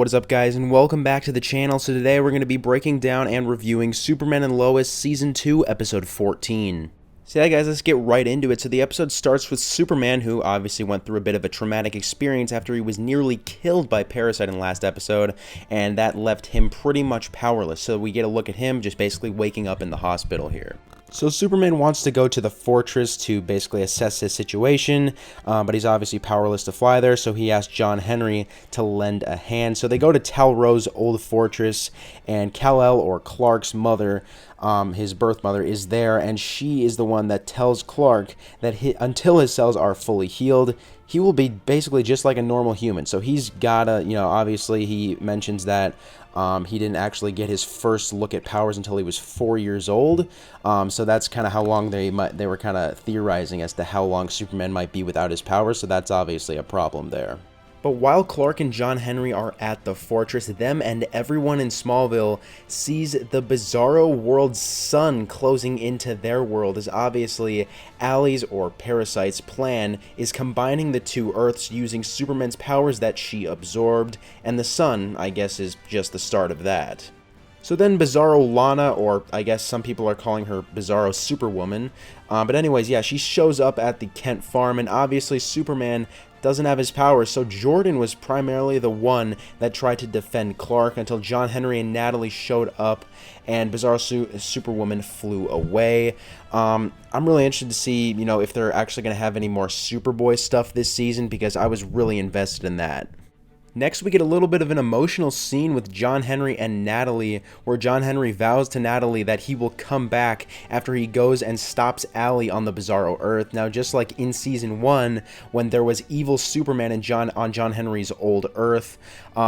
What is up, guys, and welcome back to the channel. So today we're going to be breaking down and reviewing Superman and Lois Season 2, Episode 14. So yeah, guys, let's get right into it. So the episode starts with Superman, who obviously went through a bit of a traumatic experience after he was nearly killed by Parasite in the last episode, and that left him pretty much powerless. So we get a look at him just basically waking up in the hospital here. So Superman wants to go to the fortress to basically assess his situation, but he's obviously powerless to fly there, so he asks John Henry to lend a hand. So they go to Tal-Rho's old fortress, and Kal-El, or Clark's mother, his birth mother, is there, and she is the one that tells Clark that until his cells are fully healed, he will be basically just like a normal human. So he's gotta, obviously he mentions that he didn't actually get his first look at powers until he was 4 years old. So that's kind of how long they were kind of theorizing as to how long Superman might be without his powers. So that's obviously a problem there. But while Clark and John Henry are at the fortress, them and everyone in Smallville sees the Bizarro world's sun closing into their world, as obviously Allie's, or Parasite's, plan is combining the two Earths using Superman's powers that she absorbed, and the sun, I guess, is just the start of that. So then Bizarro Lana, or I guess some people are calling her Bizarro Superwoman, but anyways, yeah, she shows up at the Kent farm, and obviously Superman doesn't have his powers, so Jordan was primarily the one that tried to defend Clark until John Henry and Natalie showed up and Bizarro Superwoman flew away. I'm really interested to see, if they're actually going to have any more Superboy stuff this season, because I was really invested in that. Next, we get a little bit of an emotional scene with John Henry and Natalie, where John Henry vows to Natalie that he will come back after he goes and stops Allie on the Bizarro Earth. Now, just like in Season 1, when there was evil Superman on John Henry's old Earth,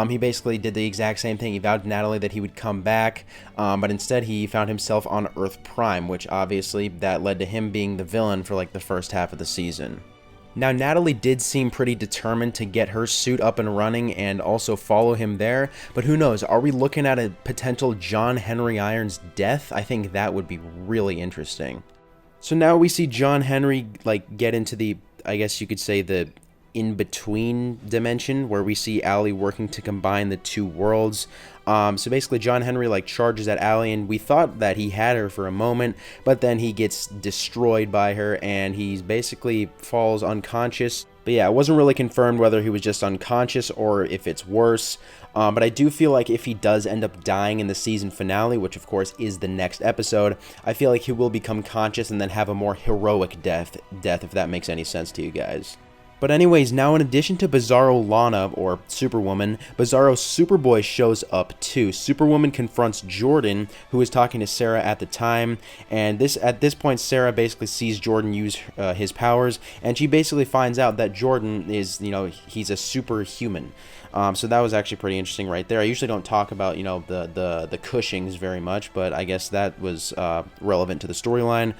he basically did the exact same thing. He vowed to Natalie that he would come back, but instead he found himself on Earth Prime, which obviously that led to him being the villain for like the first half of the season. Now, Natalie did seem pretty determined to get her suit up and running and also follow him there, but who knows, are we looking at a potential John Henry Irons death? I think that would be really interesting. So now we see John Henry get into the, I guess you could say, the in-between dimension, where we see Allie working to combine the two worlds. So basically John Henry charges at Allie, and we thought that he had her for a moment, but then he gets destroyed by her and he basically falls unconscious. But yeah, it wasn't really confirmed whether he was just unconscious or if it's worse. But I do feel like if he does end up dying in the season finale, which of course is the next episode, I feel like he will become conscious and then have a more heroic death, if that makes any sense to you guys. But anyways, now in addition to Bizarro Lana, or Superwoman, Bizarro Superboy shows up too. Superwoman confronts Jordan, who is talking to Sarah at the time, and at this point Sarah basically sees Jordan use his powers, and she basically finds out that Jordan is, he's a superhuman. So that was actually pretty interesting right there. I usually don't talk about, the Cushings very much, but I guess that was relevant to the storyline.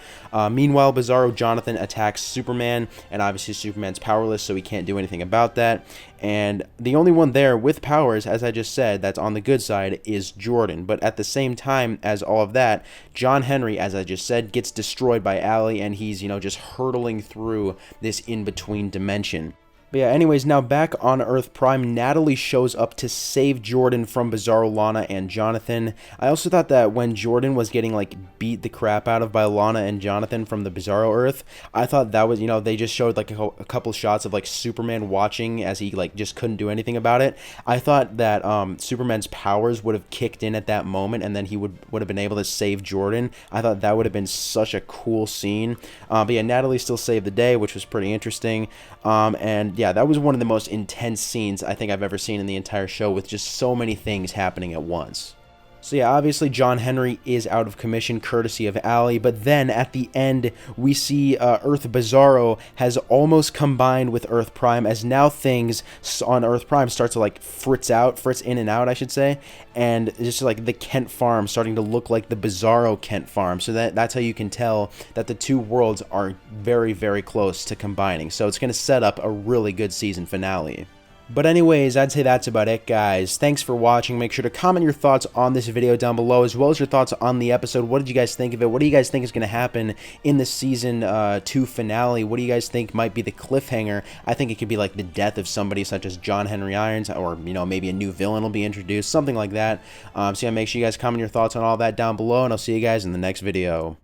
Meanwhile, Bizarro Jonathan attacks Superman, and obviously Superman's powerless, so he can't do anything about that. And the only one there with powers, as I just said, that's on the good side is Jordan. But at the same time as all of that, John Henry, as I just said, gets destroyed by Allie, and he's, just hurtling through this in-between dimension. But yeah, anyways, now back on Earth Prime, Natalie shows up to save Jordan from Bizarro Lana and Jonathan. I also thought that when Jordan was getting beat the crap out of by Lana and Jonathan from the Bizarro Earth, I thought that was, they just showed a couple shots of Superman watching as he just couldn't do anything about it. I thought that Superman's powers would have kicked in at that moment, and then he would have been able to save Jordan. I thought that would have been such a cool scene. But yeah, Natalie still saved the day, which was pretty interesting. And yeah, that was one of the most intense scenes I think I've ever seen in the entire show, with just so many things happening at once. So yeah, obviously John Henry is out of commission courtesy of Allie, but then at the end we see Earth Bizarro has almost combined with Earth Prime, as now things on Earth Prime start to fritz in and out, I should say, and just the Kent farm starting to look like the Bizarro Kent farm. So that's how you can tell that the two worlds are very, very close to combining. So it's going to set up a really good season finale. But anyways, I'd say that's about it, guys. Thanks for watching. Make sure to comment your thoughts on this video down below, as well as your thoughts on the episode. What did you guys think of it? What do you guys think is going to happen in the season 2 finale? What do you guys think might be the cliffhanger? I think it could be like the death of somebody such as John Henry Irons, or, you know, maybe a new villain will be introduced, something like that. So yeah, make sure you guys comment your thoughts on all that down below, and I'll see you guys in the next video.